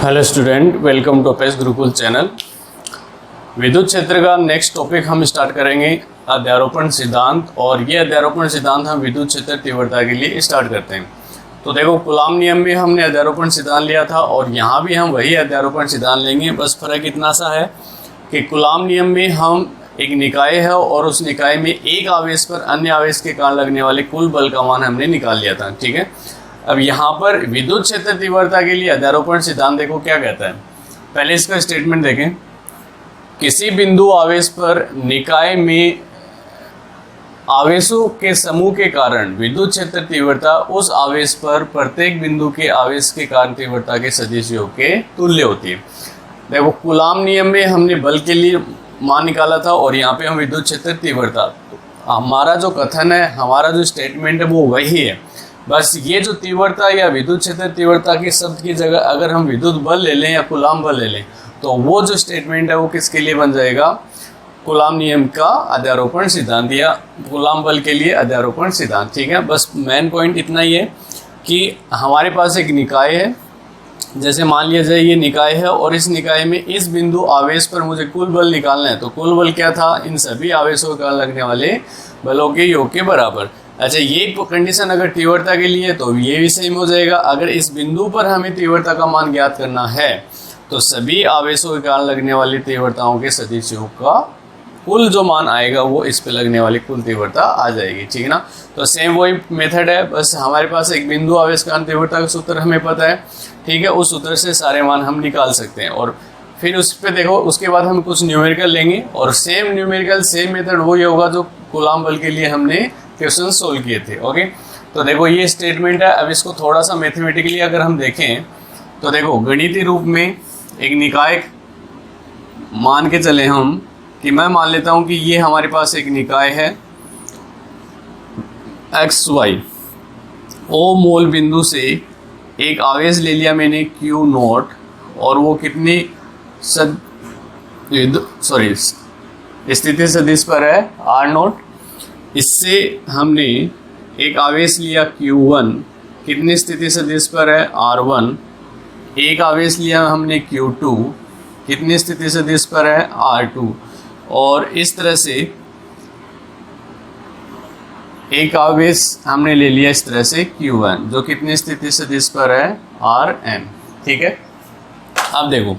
Hello student, welcome to अपेस Gurukul channel. विद्युत क्षेत्र का नेक्स्ट टॉपिक हम स्टार्ट करेंगे अध्यारोपण सिद्धांत, और ये अध्यारोपण सिद्धांत हम विद्युत क्षेत्र तीव्रता के लिए स्टार्ट करते हैं। तो देखो, कूलाम नियम में हमने अध्यारोपण सिद्धांत लिया था और यहाँ भी हम वही अध्यारोपण सिद्धांत लेंगे। बस फर्क इतना सा है कि कूलाम नियम में हम एक निकाय है और उस निकाय में एक आवेश पर अन्य आवेश के कारण लगने वाले कुल बल का मान हमने निकाल लिया था। ठीक है, अब यहाँ पर विद्युत क्षेत्र तीव्रता के लिए अध्यारोपण सिद्धांत देखो क्या कहता है। पहले इसका स्टेटमेंट देखें। किसी बिंदु आवेश पर निकाय में आवेशों के समूह के कारण विद्युत क्षेत्र तीव्रता उस आवेश पर प्रत्येक बिंदु के आवेश के कारण तीव्रता के सदिश योग के तुल्य होती है। देखो, कूलाम नियम में हमने बल के लिए मान निकाला था और यहाँ पे हम विद्युत क्षेत्र तीव्रता, हमारा जो कथन है, हमारा जो स्टेटमेंट है वो वही है। बस ये जो तीव्रता या विद्युत क्षेत्र तीव्रता के शब्द की जगह अगर हम विद्युत बल ले लें या कूलाम बल ले लें तो वो जो स्टेटमेंट है वो किसके लिए बन जाएगा? कूलाम नियम का अध्यारोपण सिद्धांत या कूलाम बल के लिए अध्यारोपण सिद्धांत। ठीक है, बस मेन पॉइंट इतना ही है कि हमारे पास एक निकाय है, जैसे मान लिया जाए ये निकाय है और इस निकाय में इस बिंदु आवेश पर मुझे कुल बल निकालना है। तो कुल बल क्या था? इन सभी आवेशों का लगने वाले बलों के योग के बराबर। अच्छा, ये कंडीशन अगर तीव्रता के लिए तो ये भी सेम हो जाएगा। अगर इस बिंदु पर हमें तीव्रता का मान ज्ञात करना है तो सभी आवेशों के कारण लगने वाली तीव्रताओं के सदिश योग का कुल जो मान आएगा वो इस पे लगने वाली कुल तीव्रता आ जाएगी। ठीक है ना, तो सेम वही मेथड है। बस हमारे पास एक बिंदु आवेश कारण तीव्रता का सूत्र हमें पता है। ठीक है, उस सूत्र से सारे मान हम निकाल सकते हैं और फिर उस पर देखो, उसके बाद हम कुछ न्यूमेरिकल लेंगे और सेम न्यूमेरिकल सेम मेथड वही होगा जो कूलाम बल के लिए हमने क्वेश्चन सोल्व किए थे। ओके, तो देखो ये स्टेटमेंट है। अब इसको थोड़ा सा मैथमेटिकली अगर हम देखें तो देखो, गणितीय रूप में एक निकाय मान के चले हम कि मैं मान लेता हूं कि ये हमारे पास एक निकाय है एक्स वाई। ओ मोल बिंदु से एक आवेश ले लिया मैंने Q नोट, और वो कितनी स्थिति सदिश पर है R नोट। इससे हमने एक आवेश लिया Q1, कितनी स्थिति सदिश पर है R1। एक आवेश लिया हमने Q2, कितनी स्थिति सदिश पर है R2। और इस तरह से एक आवेश हमने ले लिया इस तरह से Q1, जो कितनी स्थिति सदिश पर है Rn। ठीक है, अब देखो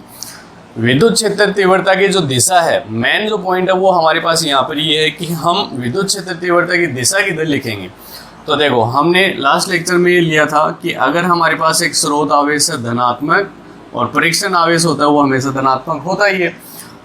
विद्युत क्षेत्र तीव्रता की जो दिशा है, मेन जो पॉइंट है वो हमारे पास यहाँ पर ये है कि हम विद्युत क्षेत्र तीव्रता की दिशा किधर लिखेंगे। तो देखो, हमने लास्ट लेक्चर में ये लिया था कि अगर हमारे पास एक स्रोत आवेश है धनात्मक और परीक्षण आवेश होता है वो हमेशा धनात्मक होता ही है,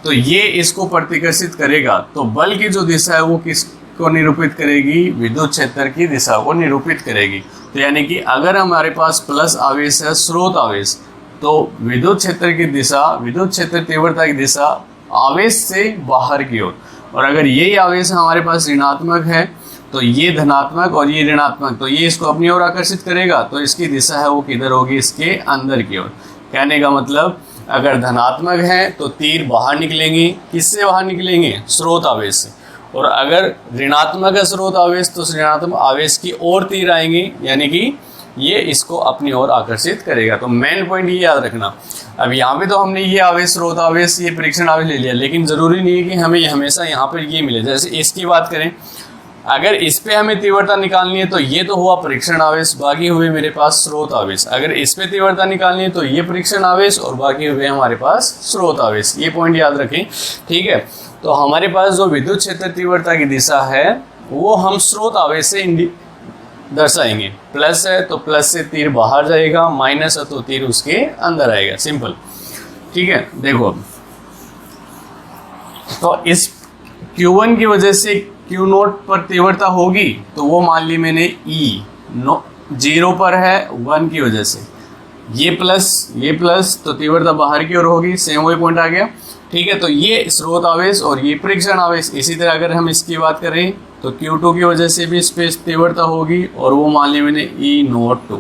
तो ये इसको प्रतिकर्षित करेगा। तो बल की जो दिशा है वो किसको निरूपित करेगी? विद्युत क्षेत्र की दिशा को निरूपित करेगी। तो यानी कि अगर हमारे पास प्लस आवेश है, स्रोत आवेश, तो विद्युत क्षेत्र की दिशा, विद्युत क्षेत्र तीव्रता की दिशा आवेश से बाहर की ओर। और अगर यही आवेश हमारे पास ऋणात्मक है तो ये धनात्मक और ये ऋणात्मक, तो ये इसको अपनी ओर आकर्षित करेगा। तो इसकी दिशा है वो किधर होगी? इसके अंदर की ओर। कहने का मतलब, अगर धनात्मक है तो तीर बाहर निकलेंगे। किससे बाहर निकलेंगे? स्रोत आवेश से। और अगर ऋणात्मक है स्रोत आवेश तो ऋणात्मक आवेश की ओर तीर आएंगे, यानी कि ये इसको अपनी ओर आकर्षित करेगा। तो मेन पॉइंट ये याद रखना। अब यहाँ पे तो हमने ये आवेश, स्रोत आवेश, ये परीक्षण आवेश ले लिया, लेकिन जरूरी नहीं है कि हमें हमेशा यहाँ पर ये मिले। जैसे इसकी बात करें, अगर इस पे हमें तीव्रता निकालनी है तो ये तो हुआ परीक्षण आवेश, बाकी हुए मेरे पास स्रोत आवेश। अगर इस पे तीव्रता निकालनी है तो ये परीक्षण आवेश और बाकी हुए हमारे पास स्रोत आवेश। ये पॉइंट याद रखें। ठीक है, तो हमारे पास जो विद्युत क्षेत्र तीव्रता की दिशा है वो हम स्रोत आवेश से दर्शाएंगे। प्लस है तो प्लस से तीर बाहर जाएगा, माइनस है तो तीर उसके अंदर आएगा। सिंपल। ठीक है, देखो, तो इस Q1 की वजह से Q नोट पर तीव्रता होगी तो वो मान ली मैंने E0 पर है 1 की वजह से। ये प्लस तो तीव्रता बाहर की ओर होगी। सेम वही पॉइंट आ गया। ठीक है, तो ये स्रोत आवेश और ये परीक्षण आवेश। इसी तरह अगर हम इसकी बात करें तो Q2 की वजह से भी इस पे तीव्रता होगी और वो मान ली मैंने E02।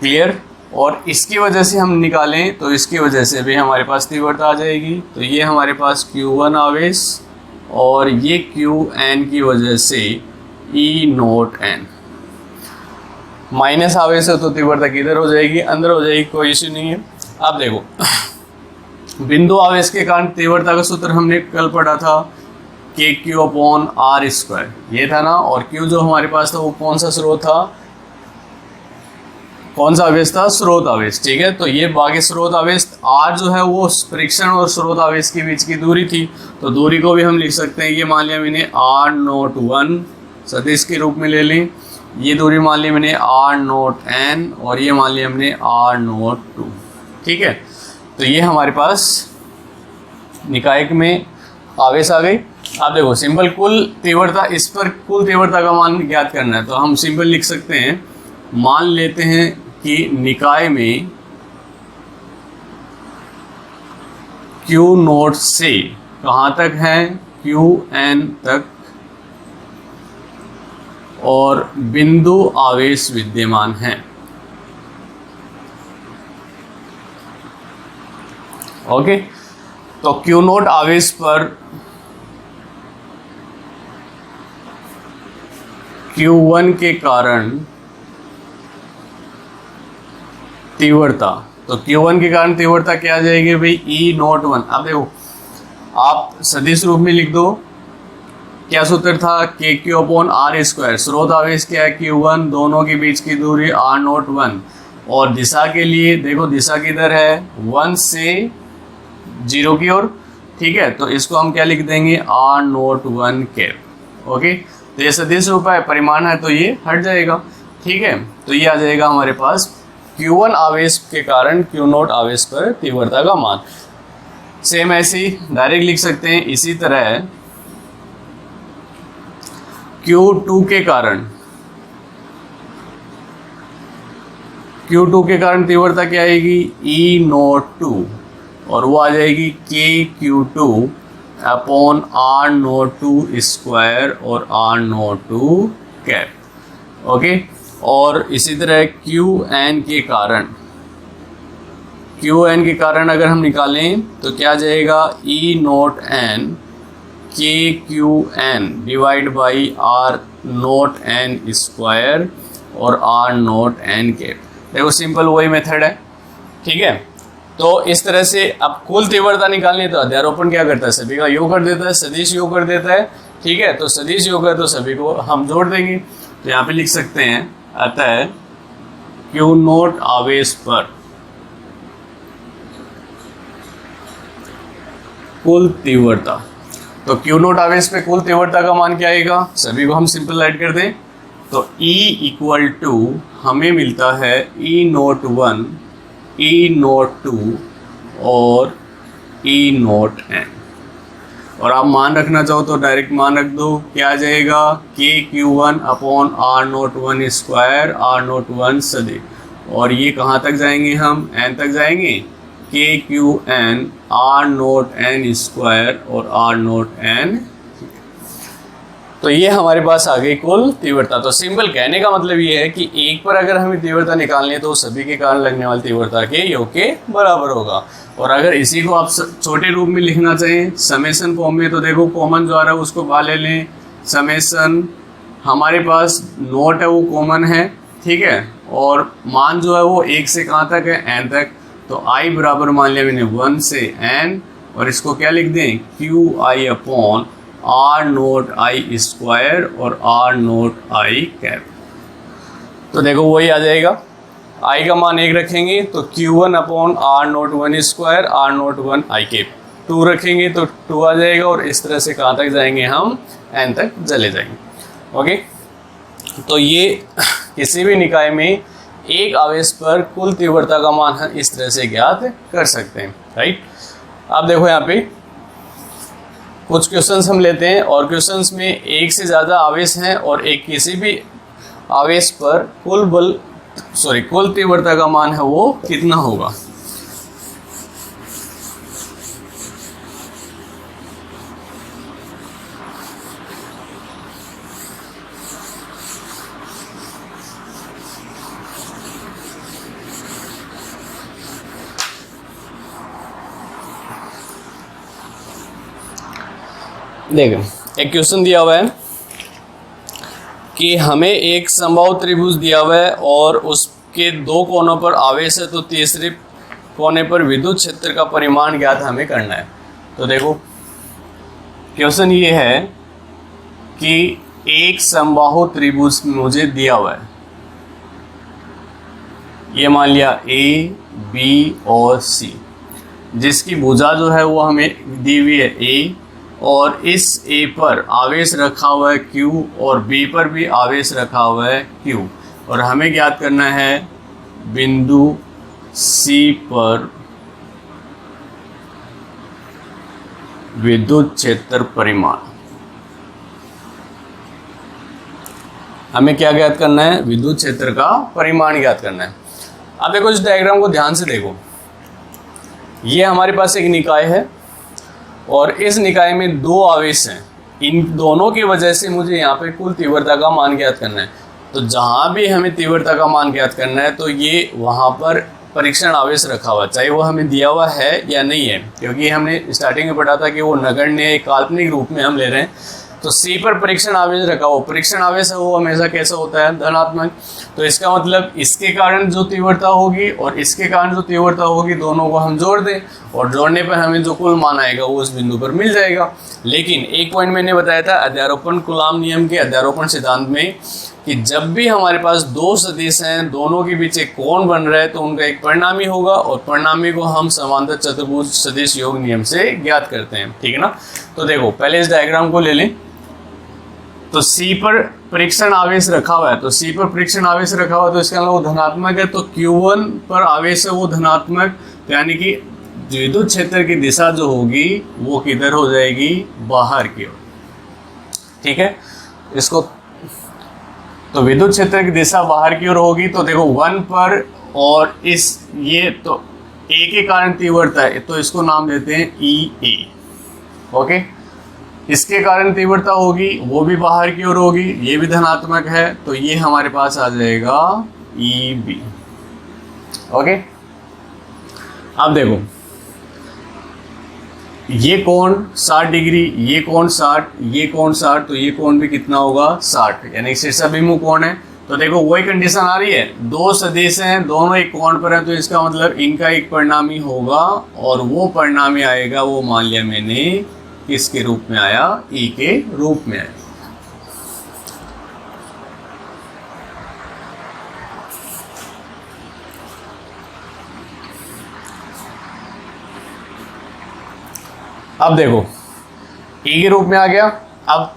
क्लियर। और इसकी वजह से हम निकालें तो इसकी वजह से भी हमारे पास तीव्रता आ जाएगी। तो ये हमारे पास Q1 आवेश और ये Qn की वजह से E0n। माइनस आवेश है तो तीव्रता किधर हो जाएगी? अंदर हो जाएगी, कोई इश्यू नहीं है। अब देखो बिंदु आवेश के कारण तीव्रता का सूत्र हमने कल पढ़ा था के क्यू अपॉन आर स्क्वायर, ये था ना। और क्यू जो हमारे पास था वो कौन सा स्रोत था, कौन सा आवेश था, स्रोत आवेश, ठीक है। तो ये बाकी स्रोत आवेश, आर जो है वो परीक्षण और स्रोत आवेश के बीच की दूरी थी, तो दूरी को भी हम लिख सकते हैं, ये मान लिया मैंने आर नोट 1 सदिश के रूप में ले लें, ये दूरी मान ली मैंने आर नोट एन, और ये मान लिया हमने आर नोट 2, ठीक है। तो ये हमारे पास निकायक में आवेश आ गई। आप देखो सिंपल कुल तीव्रता, इस पर कुल तीव्रता का मान ज्ञात करना है, तो हम सिंपल लिख सकते हैं, मान लेते हैं कि निकाय में Q नोट से कहाँ तक है, Qn तक, और बिंदु आवेश विद्यमान है। ओके, तो Q नोट आवेश पर Q1 के कारण तीव्रता, तो Q1 के कारण तीव्रता क्या आ जाएगी भाई, E नोट 1। अब देखो आप सदिश रूप में लिख दो, क्या सूत्र था, के क्यू अपॉन आर स्क्वायर, स्रोत आवेश क्या है Q1, दोनों के बीच की दूरी R नोट 1, और दिशा के लिए देखो दिशा किधर है, 1 से 0 की ओर, ठीक है। तो इसको हम क्या लिख देंगे, R नोट 1 कैप। ओके, तो ये सदिश रूप है, परिमाण है, तो ये हट जाएगा, ठीक है। तो ये आ जाएगा हमारे पास Q1 आवेश के कारण Q नोट आवेश पर तीव्रता का मान। सेम ऐसे ही डायरेक्ट लिख सकते हैं, इसी तरह Q2 के कारण तीव्रता क्या आएगी, E नोट 2, और वो आ जाएगी KQ2 upon R note 2 square और R नोट 2 कैप। ओके, और इसी तरह Qn के कारण अगर हम निकालें तो क्या आ जाएगा, E note n KQn divide by R note n square और R नोट n कैप। देखो सिंपल वही मेथड है, ठीक है। तो इस तरह से अब कुल तीव्रता निकालनी है तो अध्यारोपण क्या करता है, सभी का योग कर देता है, सदिश योग कर देता है, ठीक है। तो सदिश योग है तो सभी को हम जोड़ देंगे, तो यहाँ पे लिख सकते हैं, अतः Q नोट आवेश पर कुल तीव्रता, तो Q नोट आवेश पे कुल तीव्रता का मान क्या आएगा, सभी को हम सिंपल ऐड कर दें, तो E इक्वल टू हमें मिलता है E नोट 1, E नोट 2 और E नोट n, और आप मान रखना चाहो तो डायरेक्ट मान रख दो, क्या आ जाएगा, KQ1 upon R note 1 square R note 1 सदिश, और ये कहाँ तक जाएंगे, हम n तक जाएंगे, KQn R note n square और R नोट n। तो ये हमारे पास आ गई कुल तीव्रता। तो सिंपल कहने का मतलब ये है कि एक पर अगर हमें तीव्रता निकालनी है तो सभी के कारण लगने वाली तीव्रता के योग के बराबर होगा। और अगर इसी को आप छोटे रूप में लिखना चाहें समेशन फॉर्म में, तो देखो कॉमन जो आ रहा है उसको बाहर ले लें, समेशन हमारे पास नोट है वो कॉमन है, ठीक है, और मान जो है वो 1 से कहाँ तक है, n तक, तो i बराबर मान लिया मैंने 1 से n, और इसको क्या लिख दें, QI upon R note I square और R नोट I कैप। तो देखो वही आ जाएगा, I का मान 1 रखेंगे तो Q1 upon R note 1 square R note 1 I cap, 2 रखेंगे तो 2 आ जाएगा, और इस तरह से कहाँ तक जाएंगे, हम n तक चले जाएंगे। ओके, तो ये किसी भी निकाय में एक आवेश पर कुल तीव्रता का मान हम इस तरह से ज्ञात कर सकते हैं, राइट। अब देखो यहाँ पे कुछ क्वेश्चंस हम लेते हैं, और क्वेश्चंस में एक से ज़्यादा आवेश हैं और एक किसी भी आवेश पर कुल तीव्रता का मान है वो कितना होगा। देखो एक क्वेश्चन दिया हुआ है कि हमें एक समबाहु त्रिभुज दिया हुआ है और उसके 2 कोनों पर आवेश है, तो तीसरे कोने पर विद्युत क्षेत्र का परिमाण ज्ञात हमें करना है। तो देखो क्वेश्चन ये है कि एक समबाहु त्रिभुज मुझे दिया हुआ है, ये मान लिया ए, बी और सी, जिसकी भुजा जो है वो हमें दी हुई है ए, और इस ए पर आवेश रखा हुआ है Q और बी पर भी आवेश रखा हुआ है Q, और हमें ज्ञात करना है बिंदु C पर विद्युत क्षेत्र परिमाण। हमें क्या ज्ञात करना है? विद्युत क्षेत्र का परिमाण ज्ञात करना है। अब देखो इस डायग्राम को ध्यान से देखो, ये हमारे पास एक निकाय है और इस निकाय में दो आवेश हैं, इन दोनों की वजह से मुझे यहाँ पे कुल तीव्रता का मान ज्ञात करना है। तो जहाँ भी हमें तीव्रता का मान ज्ञात करना है तो ये वहाँ पर परीक्षण आवेश रखा हुआ, चाहे वो हमें दिया हुआ है या नहीं है, क्योंकि हमने स्टार्टिंग में पढ़ा था कि वो नगण्य एक काल्पनिक रूप में हम ले रहे हैं। तो C पर परीक्षण आवेश रखा हुआ, परीक्षण आवेश है वो हमेशा कैसा होता है? धनात्मक। तो इसका मतलब इसके कारण जो तीव्रता होगी और इसके कारण जो तीव्रता होगी दोनों को हम जोड़ दें, और जोड़ने पर हमें जो कुल मान आएगा वो उस बिंदु पर मिल जाएगा। लेकिन एक पॉइंट मैंने बताया था अध्यारोपण कूलाम नियम के अध्यारोपण सिद्धांत में कि जब भी हमारे पास दो सदिश हैं, दोनों के बीच एक कोण बन रहा है तो उनका एक परिणामी होगा, और परिणामी को हम समांतर चतुर्भुज सदिश योग नियम से ज्ञात करते हैं। ठीक है ना? तो देखो पहले इस डायग्राम को ले लें। तो C पर परीक्षण आवेश रखा हुआ है, तो C पर परीक्षण आवेश रखा हुआ है तो इसका मतलब वो धनात्मक है। तो Q1 पर आवेश है वो धनात्मक, तो यानी कि विद्युत क्षेत्र की दिशा जो होगी वो किधर हो जाएगी? बाहर की ओर। ठीक है, इसको तो विद्युत क्षेत्र की दिशा बाहर की ओर होगी। तो देखो 1 पर और इस ये तो A के कारण तीव्रता है तो इसको नाम देते हैं EA। ओके, इसके कारण तीव्रता होगी वो भी बाहर की ओर होगी, ये भी धनात्मक है, तो ये हमारे पास आ जाएगा EB। ओके, अब देखो ये कोण 60 डिग्री, ये कोण 60, ये कोण 60, तो ये कोण भी कितना होगा? 60, यानी शीर्षाभिमुख कोण है। तो देखो वही कंडीशन आ रही है, दो सदिश हैं, दोनों एक कोण पर हैं, तो इसका मतलब इनका एक परिणामी होगा, और वो परिणामी आएगा वो मान लिया मैंने किसके रूप में आया? E के रूप में आया। अब देखो E के रूप में आ गया। अब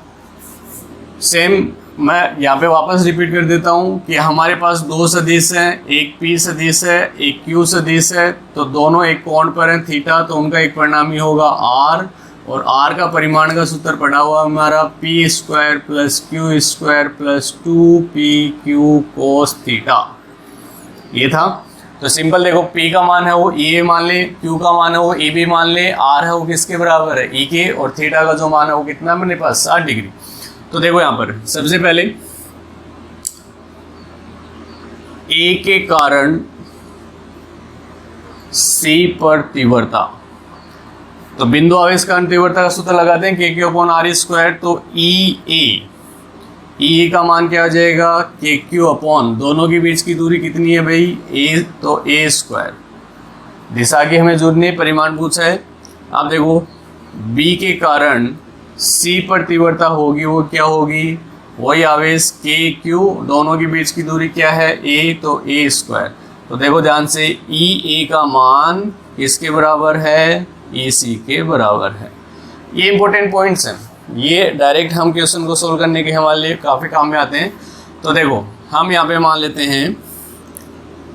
सेम मैं यहाँ पे वापस रिपीट कर देता हूँ कि हमारे पास दो सदिश हैं, एक P सदिश है, एक Q सदिश है, तो दोनों एक कोण पर हैं थीटा, तो उनका एक परिणामी होगा R, और R का परिमाण का सूत्र पड़ा हुआ हमारा P square plus Q square plus 2PQ cos theta, ये था। तो सिंपल देखो P का मान है वो EA मान ले, Q का मान है वो EB मान ले, R है वो किसके बराबर है? E के, और थीटा का जो मान है वो कितना है मेरे पास? 60 डिग्री। तो देखो यहाँ पर सबसे पहले A के कारण C पर तीव्रता, तो बिंदु आवेश कारण तीव्रता का सूत्र लगाते हैं KQ/R स्क्वायर। तो E का मान क्या आ जाएगा? KQ/ दोनों के बीच की दूरी कितनी है भाई? A, तो A स्क्वायर। दिशा की हमें जरूरत नहीं, परिमाण पूछा है। अब देखो B के कारण C पर तीव्रता होगी वो क्या होगी? वही आवेश KQ, दोनों के बीच की दूरी क्या है? A, तो A स्क्वायर। तो देखो ध्यान से EA का मान किसके बराबर है? EC के बराबर है। ये इंपॉर्टेंट पॉइंट्स हैं, ये डायरेक्ट हम क्वेश्चन को सोल्व करने के हमारे लिए काफ़ी काम में आते हैं। तो देखो हम यहाँ पे मान लेते हैं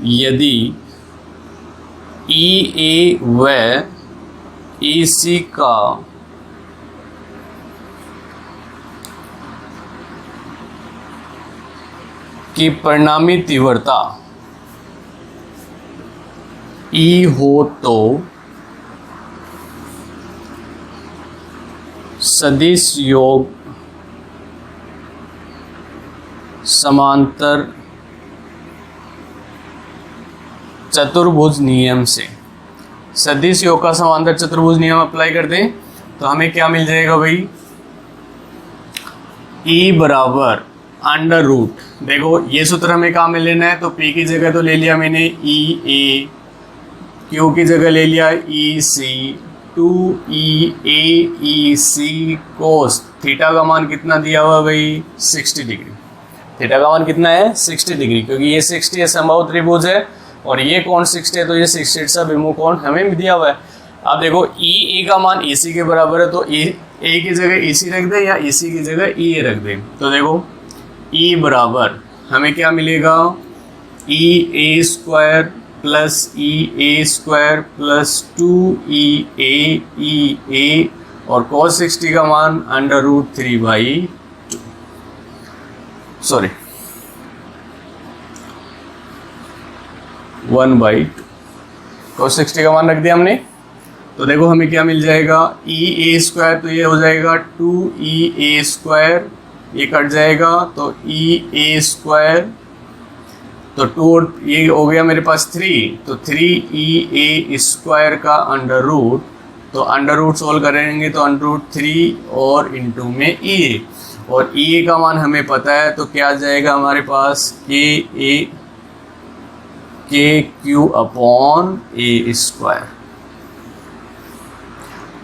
यदि EA व EC का की परिणामी तीव्रता E हो तो सदिश योग समांतर चतुर्भुज नियम से, सदिश योग का समांतर चतुर्भुज नियम अप्लाई कर दें तो हमें क्या मिल जाएगा भाई? E बराबर अंडर रूट, देखो ये सूत्र हमें कहाँ में लेना है? तो P की जगह तो ले लिया मैंने EA, क्यू की जगह ले लिया ई सी, 2EA कोस थीटा का मान कितना दिया हुआ भाई 60 डिग्री। थीटा का मान कितना है 60 डिग्री, क्योंकि ये 60 है समबाहु त्रिभुज है और ये कोण 60 है, तो ये 60 सा विमुख कोण हमें भी दिया हुआ है। अब देखो ई का मान EC के बराबर है, तो ए की जगह EC रख दें या EC की जगह EA रख दें। तो देखो E बराबर हमें क्या मिलेगा, EA² plus EA² plus 2EA और cos 60 का मान √3/2 सॉरी 1/2 cos 60 का मान रख दिया हमने। तो देखो हमें क्या मिल जाएगा, EA² तो ये हो जाएगा 2EA², ये कट जाएगा तो EA² तो 2 ये हो गया मेरे पास 3, तो 3EA² का अंडर रूट सोल्व करेंगे तो √3 और इंटू में EA, और EA का मान हमें पता है तो क्या आ जाएगा हमारे पास KQ/A²,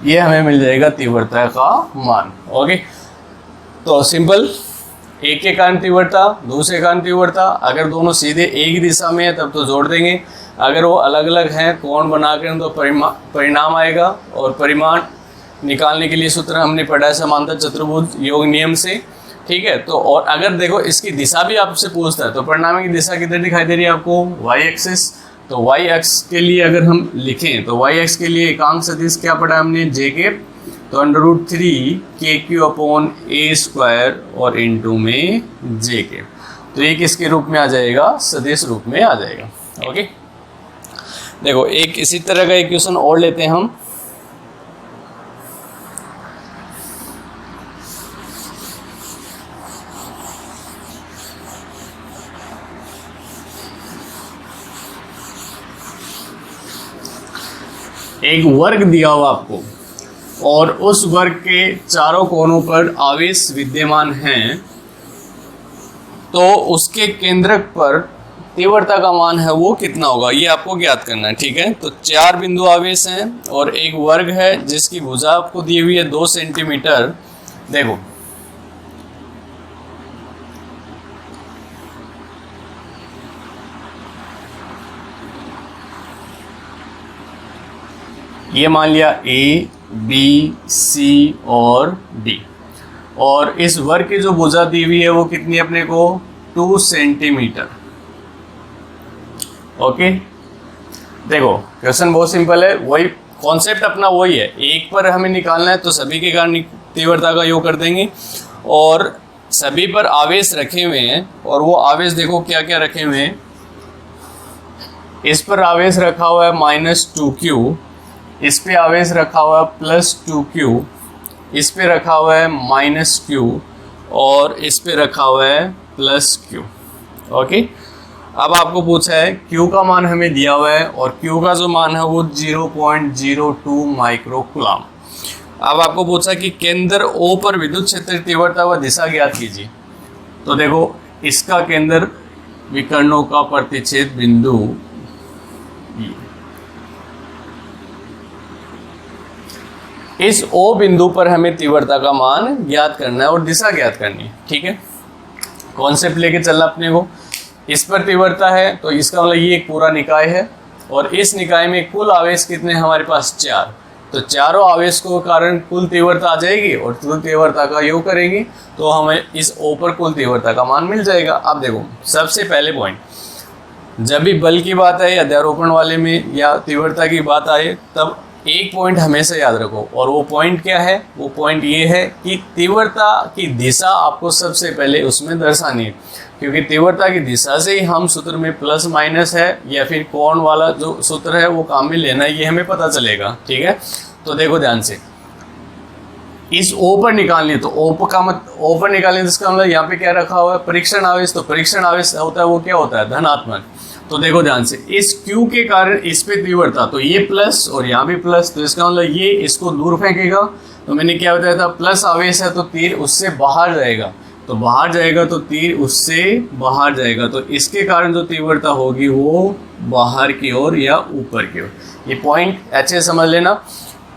ये हमें मिल जाएगा तीव्रता का मान। ओके, तो सिंपल, एक के कारण तीव्रता, दूसरे कारण तीव्रता, अगर दोनों सीधे एक ही दिशा में है तब तो जोड़ देंगे, अगर वो अलग अलग हैं कोण बनाकर तो परिणाम आएगा। और परिमाण निकालने के लिए सूत्र हमने पढ़ा है समांतर चतुर्भुज योग नियम से, ठीक है। तो और अगर देखो इसकी दिशा भी आपसे पूछता है तो परिणाम की दिशा किधर दिखाई दे रही है आपको, y एक्सिस। तो y अक्ष के लिए अगर हम लिखें तो y अक्ष के लिए एकांक सदिश क्या पढ़ा हमने, j के, तो √3 KQ/A² और इंटू में j के, तो ये किसके रूप में आ जाएगा, सदिश रूप में आ जाएगा। ओके, देखो एक इसी तरह का इक्वेशन और लेते हैं हम। एक वर्ग दिया हुआ आपको और उस वर्ग के चारों कोनों पर आवेश विद्यमान हैं, तो उसके केंद्रक पर तीव्रता का मान है वो कितना होगा, ये आपको ज्ञात करना है, ठीक है। तो 4 बिंदु आवेश हैं और एक वर्ग है जिसकी भुजा आपको दी हुई है 2 सेंटीमीटर। देखो ये मान लिया A, B, C और D, और इस वर्ग की जो भुजा दी हुई है वो कितनी अपने को 2 सेंटीमीटर। ओके, देखो क्वेश्चन बहुत सिंपल है, वही कॉन्सेप्ट अपना वही है, एक पर हमें निकालना है तो सभी के कारण तीव्रता का योग कर देंगे और सभी पर आवेश रखे हुए हैं, और वो आवेश देखो क्या क्या रखे हुए हैं। इस पर आवेश रखा हुआ है -2Q, इस पे आवेश रखा हुआ है +2Q, इस पे रखा हुआ है -Q और इस पे रखा हुआ है +Q। ओके, अब आपको पूछा है Q का मान हमें दिया हुआ है और Q का जो मान है वो 0.02 माइक्रोकूलम। अब आपको पूछा कि केंद्र O पर विद्युत क्षेत्र तीव्रता व दिशा ज्ञात कीजिए। तो देखो इसका केंद्र विकर्णों का प्रतिच्छेद बिंदु, इस O बिंदु पर हमें तीव्रता का मान ज्ञात करना है और दिशा ज्ञात करनी है, ठीक है। कॉन्सेप्ट लेके चलना अपने को, इस पर तीव्रता है तो इसका मतलब ये एक पूरा निकाय है और इस निकाय में कुल आवेश कितने हमारे पास 4, तो चारों आवेश को कारण कुल तीव्रता आ जाएगी और कुल तीव्रता का योग करेंगे तो हमें इस O पर कुल तीव्रता का मान मिल जाएगा। अब देखो सबसे पहले पॉइंट, जब भी बल की बात आए, अध्यारोपण वाले में या तीव्रता की बात आए, तब एक पॉइंट हमेशा याद रखो, और वो पॉइंट क्या है, वो पॉइंट ये है कि तीव्रता की दिशा आपको सबसे पहले उसमें दर्शानी है, क्योंकि तीव्रता की दिशा से ही हम सूत्र में प्लस माइनस है या फिर कोण वाला जो सूत्र है वो काम में लेना है, ये हमें पता चलेगा, ठीक है। तो देखो ध्यान से, इस O पर निकालनी है तो O पर निकालने जिसका मतलब यहाँ पे क्या रखा हुआ है, परीक्षण आवेश। तो परीक्षण आवेश होता है वो क्या होता है, धनात्मक। तो देखो ध्यान से, इस Q के कारण इस पे तीव्रता, तो ये प्लस और यहाँ भी प्लस, तो इसका मतलब ये इसको दूर फेंकेगा। तो मैंने क्या बताया था, प्लस आवेश है तो तीर उससे बाहर जाएगा, तो बाहर जाएगा तो तीर उससे बाहर जाएगा, तो इसके कारण जो तीव्रता होगी वो बाहर की ओर या ऊपर की ओर। ये पॉइंट अच्छे समझ लेना।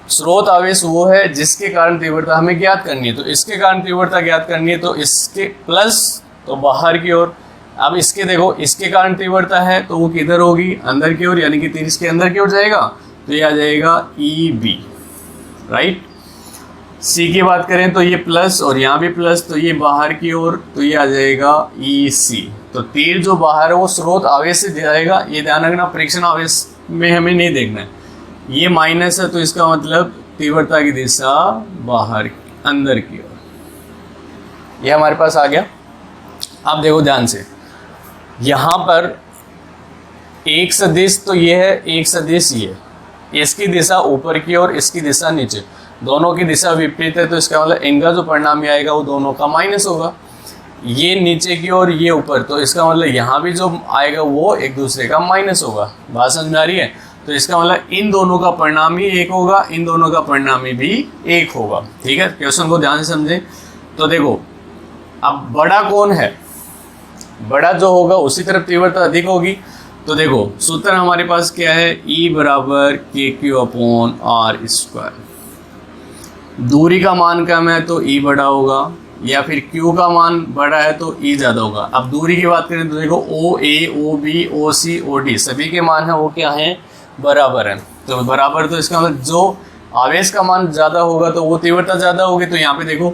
स्रोत आवेश वो है जिसके कारण तीव्रता हमें ज्ञात करनी है, तो इसके कारण तीव्रता ज्ञात करनी है, तो इसके प्लस तो बाहर की ओर। अब इसके देखो, इसके कारण तीव्रता है तो वो किधर होगी, अंदर की ओर, यानी कि तीर इसके अंदर की ओर जाएगा, तो ये आ जाएगा EB, राइट। C की बात करें तो ये प्लस और यहाँ भी प्लस, तो ये बाहर की ओर, तो ये आ जाएगा EC। तो तीर जो बाहर है वो स्रोत आवेश से जाएगा, ये ध्यान रखना, परीक्षण आवेश में हमें नहीं देखना है। ये माइनस है तो इसका मतलब तीव्रता की दिशा बाहर अंदर की ओर। ये हमारे पास आ गया। अब देखो ध्यान से, यहाँ पर एक सदिश तो ये है, एक सदिश ये, इसकी दिशा ऊपर की ओर, इसकी दिशा नीचे, दोनों की दिशा विपरीत है, तो इसका मतलब इनका जो परिणामी आएगा वो दोनों का माइनस होगा। ये नीचे की ओर, ये ऊपर, तो इसका मतलब यहाँ भी जो आएगा वो एक दूसरे का माइनस होगा। बात समझ में आ रही है? तो इसका मतलब इन दोनों का परिणामी एक होगा, इन दोनों का परिणामी भी एक होगा। ठीक है, क्वेश्चन को ध्यान से समझें। तो देखो अब बड़ा कौन है, बड़ा जो होगा उसी तरफ तीव्रता अधिक होगी। तो देखो सूत्र हमारे पास क्या है, E बराबर KQ/R²। दूरी का मान कम है तो E बड़ा होगा, या फिर Q का मान बड़ा है तो E ज़्यादा होगा। अब दूरी की बात करें तो देखो OA, OB, OC, OD सभी के मान है वो क्या है, बराबर है। तो बराबर, तो इसका मतलब जो आवेश का मान ज़्यादा होगा तो वो तीव्रता ज़्यादा होगी। तो यहाँ पे देखो,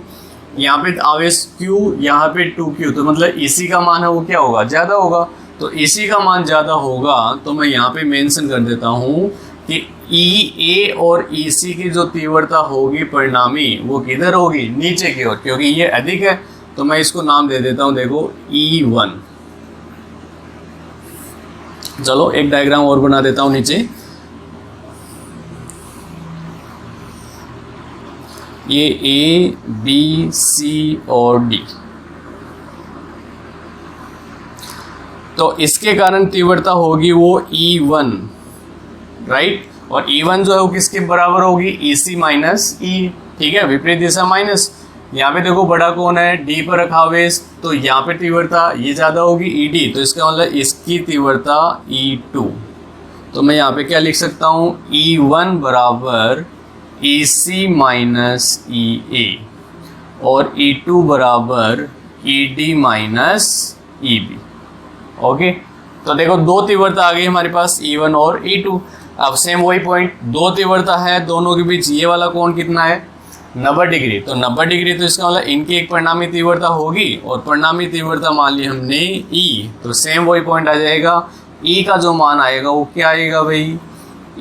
यहाँ पे आवेश Q, यहाँ पे 2Q, तो मतलब EC का मान है वो क्या होगा, ज़्यादा होगा। तो EC का मान ज़्यादा होगा तो मैं यहाँ पे मेंशन कर देता हूँ कि EA और EC की जो तीव्रता होगी परिणामी वो किधर होगी, नीचे की ओर, क्योंकि ये अधिक है। तो मैं इसको नाम दे देता हूँ, देखो E1। चलो एक डायग्राम और बना देता हूँ नीचे। ये A, B, C और D, तो इसके कारण तीव्रता होगी वो E1, राइट। और E1 जो है वो किसके बराबर होगी, EC माइनस E। ठीक है, विपरीत दिशा माइनस। यहाँ पे देखो बड़ा कौन है, D पर रखा आवेश, तो यहाँ पे तीव्रता ये ज़्यादा होगी ED, तो इसका मतलब इसकी तीव्रता E2। तो मैं यहाँ पे क्या लिख सकता हूँ, E1 बराबर EC माइनस EA और E2 बराबर ED माइनस EB। ओके, तो देखो दो तीव्रता आ गई हमारे पास, E1 और E2। अब सेम वही पॉइंट, दो तीव्रता है, दोनों के बीच ये वाला कोण कितना है, 90 डिग्री। तो 90 डिग्री, तो इसका मतलब इनकी एक परिणामी तीव्रता होगी और परिणामी तीव्रता मान ली हमने E। तो सेम वही पॉइंट आ जाएगा, E का जो मान आएगा वो क्या आएगा भाई,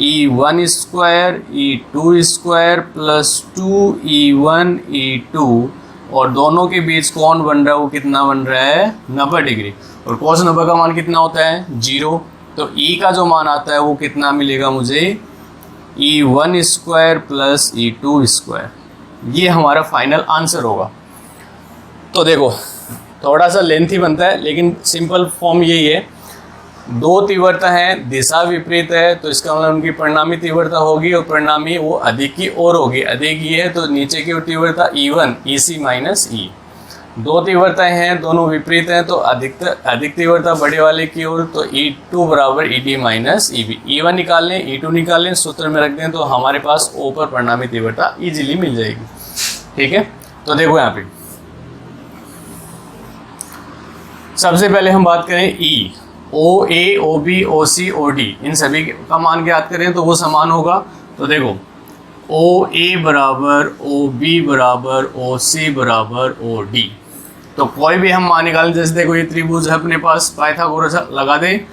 E1 square E2 square plus 2E1 E2, और दोनों के बीच कौन बन रहा है वो कितना बन रहा है, 90 डिग्री। और cos 90 का मान कितना होता है, 0। तो E का जो मान आता है वो कितना मिलेगा मुझे, E1 square plus E2 square. ये हमारा फाइनल आंसर होगा। तो देखो थोड़ा सा लेंथी बनता है लेकिन सिंपल फॉर्म यही है, दो तीव्रता है, दिशा विपरीत है, तो इसका मतलब उनकी परिणामी तीव्रता होगी और परिणामी वो अधिक की ओर होगी। अधिक ये है तो नीचे की ओर तीव्रता E1 EC माइनस E। दो तीव्रताएं हैं, दोनों विपरीत हैं, तो अधिक तीव्रता बड़े वाले की ओर, तो E2 बराबर ED माइनस EB। E1 निकाल लें, E2 निकाल लें, सूत्र में रख दें, तो हमारे पास O पर परिणामी तीव्रता इजीली मिल जाएगी। ठीक है, तो देखो यहाँ पे सबसे पहले हम बात करें E, OA, OB, OC, OD, इन सभी का मान ज्ञात करें तो वो समान होगा। तो देखो OA बराबर OB बराबर OC बराबर OD, तो कोई भी हम मान निकालें, जैसे देखो ये त्रिभुज है अपने पास, पाइथागोरस लगा दें,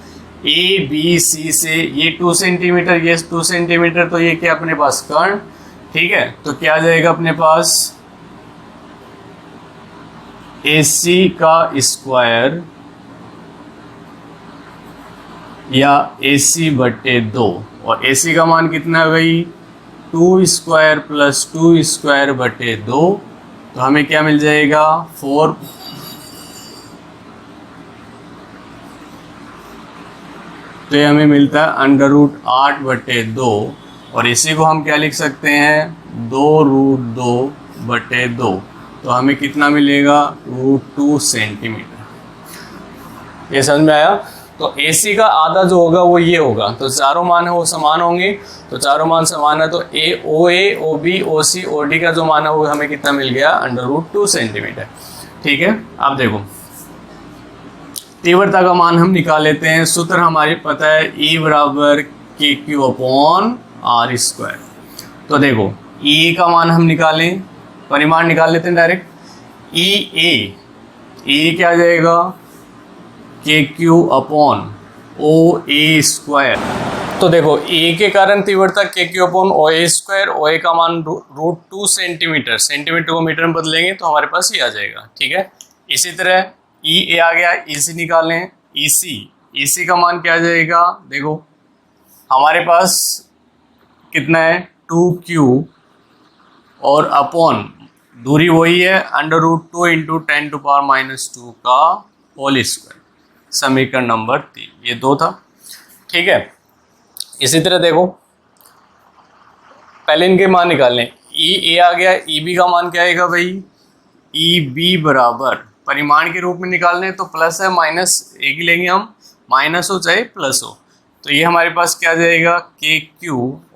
ABC से ये 2 सेंटीमीटर, ये 2 सेंटीमीटर, तो ये क्या अपने पास कर्ण। ठीक है, तो क्या आ जाएगा अपने पास, AC का स्क्वायर या AC/2, और AC का मान कितना है भाई, 2 स्क्वायर प्लस 2 स्क्वायर/2, तो हमें क्या मिल जाएगा, 4। तो ये हमें मिलता है √8/2, और इसी को हम क्या लिख सकते हैं, 2√2/2, तो हमें कितना मिलेगा, √2 सेंटीमीटर। ये समझ में आया। तो AC का आधा जो होगा वो ये होगा, तो चारों मान है वो समान होंगे, तो चारों मान समान है तो OA, OB, OC, OD का जो मान है वो हमें कितना मिल गया, √2 सेंटीमीटर। ठीक है, अब देखो तीव्रता का मान हम निकाल लेते हैं। सूत्र हमारी पता है E बराबर KQ/R²। तो देखो E का मान हम निकालें, परिमाण निकाल लेते हैं डायरेक्ट। E क्या आ जाएगा, KQ/OA²। तो देखो E के कारण तीव्रता KQ/OA², OA का मान √2 सेंटीमीटर, सेंटीमीटर को मीटर में बदलेंगे तो हमारे पास ये आ जाएगा। ठीक है, इसी तरह EA आ गया, EC निकालें। EC का मान क्या आ जाएगा, देखो हमारे पास कितना है 2Q और अपॉन दूरी वही है √2 × 10⁻² का होल स्क्वायर, समीकरण नंबर 3, ये 2 था। ठीक है, इसी तरह देखो पहले इनके मान निकालने। EA आ गया, EB का मान क्या आएगा भाई, EB बराबर परिमाण के रूप में निकालने तो प्लस है माइनस एक ही लेंगे हम, माइनस हो चाहे प्लस हो, तो ये हमारे पास क्या आ जाएगा KQ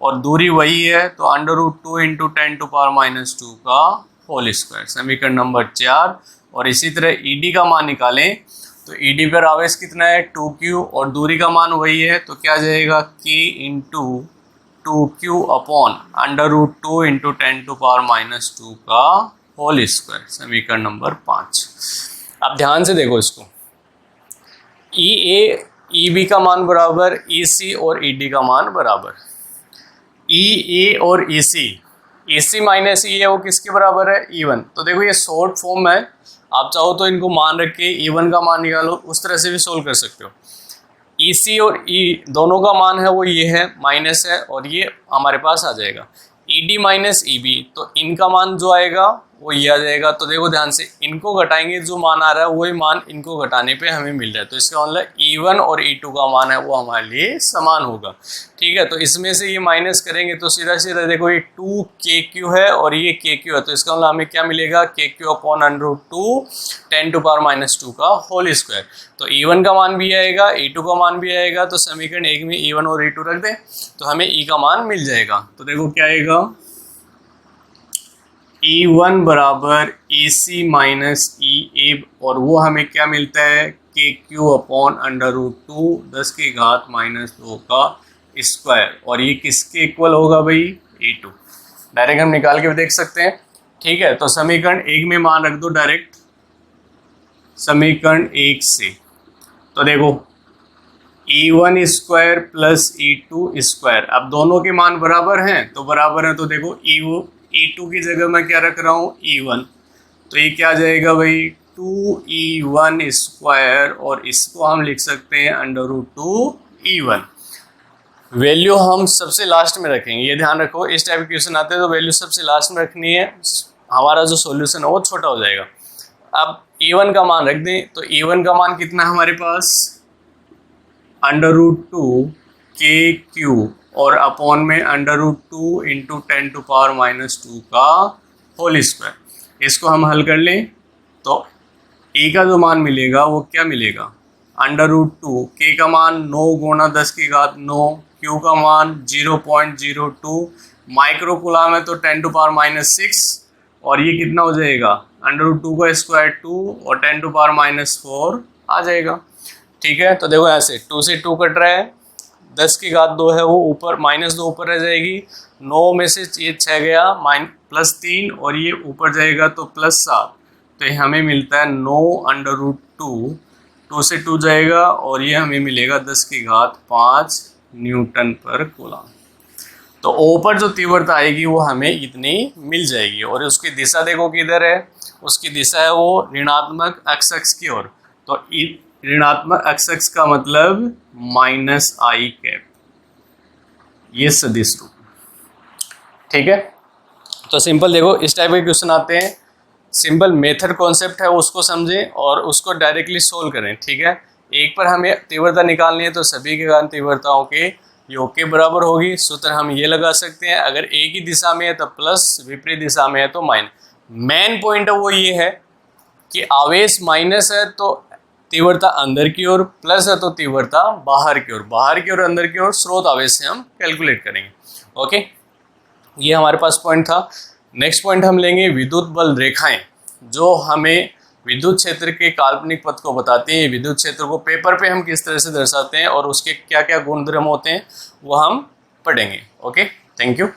और दूरी वही है तो √2 × 10⁻² का होल स्क्वायर, समीकरण नंबर 4। और इसी तरह ED का मान निकालें तो ED पर आवेश कितना है 2Q और दूरी का मान वही है तो क्या आ जाएगा K × 2Q अपॉन √2 × 10⁻² का होल स्क्वायर, समीकरण नंबर 5। अब ध्यान से देखो इसको, EA EB का मान बराबर, EC और ED का मान बराबर। EA और EC माइनस E है वो किसके बराबर है, E1। तो देखो ये शॉर्ट फॉर्म है, आप चाहो तो इनको मान रख के E1 का मान निकालो, उस तरह से भी सोल्व कर सकते हो। EC और E दोनों का मान है वो ये है, माइनस है, और ये हमारे पास आ जाएगा ED माइनस EB, तो इनका मान जो आएगा वो ये आ जाएगा। तो देखो ध्यान से इनको घटाएंगे, जो मान आ रहा है वही मान इनको घटाने पे हमें मिल रहा है, तो इसका मतलब E1 और E2 का मान है वो हमारे लिए समान होगा। ठीक है, तो इसमें से ये माइनस करेंगे तो सीधा सीधा देखो ये 2KQ है और ये KQ है, तो इसका मतलब हमें क्या मिलेगा KQ/√2 10⁻² का होल स्क्वायर। तो E1 का मान भी आएगा, E2 का मान भी आएगा, तो समीकरण 1 में E1 और E2 रख दें तो हमें E का मान मिल जाएगा। तो देखो क्या आएगा, E1 बराबर EC माइनस EA, और वो हमें क्या मिलता है KQ/√2 10⁻² का स्क्वायर, और ये किसके इक्वल होगा भाई, E2। डायरेक्ट हम निकाल के भी देख सकते हैं। ठीक है, तो समीकरण 1 में मान रख दो डायरेक्ट, समीकरण 1 से। तो देखो E1² प्लस E2², अब दोनों के मान बराबर हैं तो बराबर हैं, तो देखो E2 की जगह मैं क्या रख रहा हूँ E1, तो ये क्या आ जाएगा भाई 2E1², और इसको हम लिख सकते हैं √2 E1। वैल्यू हम सबसे लास्ट में रखेंगे, ये ध्यान रखो, इस टाइप के क्वेश्चन आते हैं तो वैल्यू सबसे लास्ट में रखनी है, हमारा जो सॉल्यूशन है वो छोटा हो जाएगा। अब E1 का मान रख दें, तो E1 का मान कितना है हमारे पास √2 KQ और अपॉन में √2 × 10⁻² का होल स्क्वायर। इसको हम हल कर लें तो E का जो मान मिलेगा वो क्या मिलेगा, √2 K का मान 9 × 10⁹, Q का मान 0.02 माइक्रोकूलम है तो 10⁻⁶, और ये कितना हो जाएगा √2 का स्क्वायर 2 और 10⁻⁴ आ जाएगा। ठीक है, तो देखो ऐसे 2 से 2 कट रहा है, 10⁻2 है वो ऊपर, -2 ऊपर रह जाएगी, 9 में से ये 6 गया, +3 और ये ऊपर जाएगा तो +7, तो ये हमें मिलता है 9 √2, 2 से 2 जाएगा और ये हमें मिलेगा 10⁵ न्यूटन पर कूलम। तो ऊपर जो तीव्रता आएगी वो हमें इतनी मिल जाएगी, और उसकी दिशा देखो किधर है, उसकी दिशा है वो ऋणात्मक x अक्ष की ओर, तो ऋणात्मक x अक्ष का मतलब -I, ये सदिश रूप। ठीक है, तो सिंपल देखो इस टाइप के क्वेश्चन आते हैं, सिंपल मेथड कॉन्सेप्ट है उसको समझें और उसको डायरेक्टली सोल्व करें। ठीक है, एक पर हमें तीव्रता निकालनी है तो सभी के कारण तीव्रताओं के योग के बराबर होगी। सूत्र हम ये लगा सकते हैं, अगर एक ही दिशा में है तो प्लस, विपरीत दिशा में है तो माइनस। मेन पॉइंट वो ये है कि आवेश माइनस है तो तीव्रता अंदर की ओर प्लस है तो तीव्रता बाहर की ओर, बाहर की ओर अंदर की ओर स्रोत आवेश से हम कैलकुलेट करेंगे। ओके, ये हमारे पास पॉइंट था। नेक्स्ट पॉइंट हम लेंगे विद्युत बल रेखाएं, जो हमें विद्युत क्षेत्र के काल्पनिक पथ को बताते हैं। विद्युत क्षेत्र को पेपर पे हम किस तरह से दर्शाते हैं और उसके क्या क्या गुणधर्म होते हैं वो हम पढ़ेंगे। Okay, thank you.